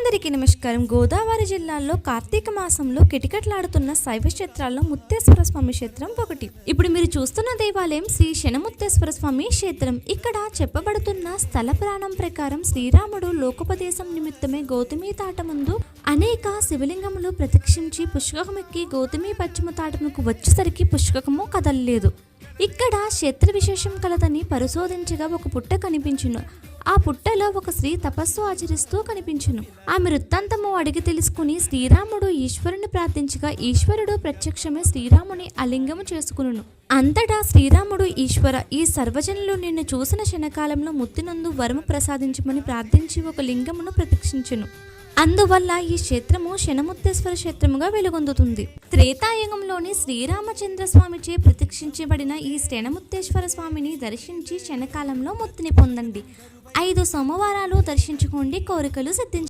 అందరికీ నమస్కారం. గోదావరి జిల్లాలో కార్తీక మాసంలో కిటకిటలాడుతున్న శైవ క్షేత్రాల్లో ముత్తేశ్వర స్వామి క్షేత్రం ఒకటి. ఇప్పుడు మీరు చూస్తున్న దేవాలయం శ్రీ శనముత్తేశ్వర స్వామి క్షేత్రం. ఇక్కడ చెప్పబడుతున్న స్థల పురాణం ప్రకారం శ్రీరాముడు లోకోపదేశం నిమిత్తమే గౌతమి తాట ముందు అనేక శివలింగములు ప్రత్యక్షించి పుష్కకమెక్కి గౌతమి పశ్చిమ తాటముకు వచ్చేసరికి పుష్కకము కదలలేదు. ఇక్కడ క్షేత్ర విశేషం కలదని పరిశోధించగా ఒక పుట్ట కనిపించును. ఆ పుట్టలో ఒక స్త్రీ తపస్సు ఆచరిస్తూ కనిపించును. ఆమె వృత్తాంతము అడిగి తెలుసుకుని శ్రీరాముడు ఈశ్వరుని ప్రార్థించగా ఈశ్వరుడు ప్రత్యక్షమే శ్రీరాముని అలింగము చేసుకును. అంతటా శ్రీరాముడు, ఈశ్వర, ఈ సర్వజనులు నిన్ను చూసిన క్షణకాలంలో ముత్తినందు వరము ప్రసాదించమని ప్రార్థించి ఒక లింగమును ప్రత్యక్షించును. అందువల్ల ఈ క్షేత్రము శనముత్తేశ్వర క్షేత్రముగా వెలుగొందుతుంది. త్రేతాయుగంలోని శ్రీరామచంద్ర స్వామిచే ప్రత్యక్షించబడిన ఈ శనముత్తేశ్వర స్వామిని దర్శించి క్షణకాలంలో ముక్తిని పొందండి. 5 సోమవారాలు దర్శించుకోండి, కోరికలు సిద్ధించండి.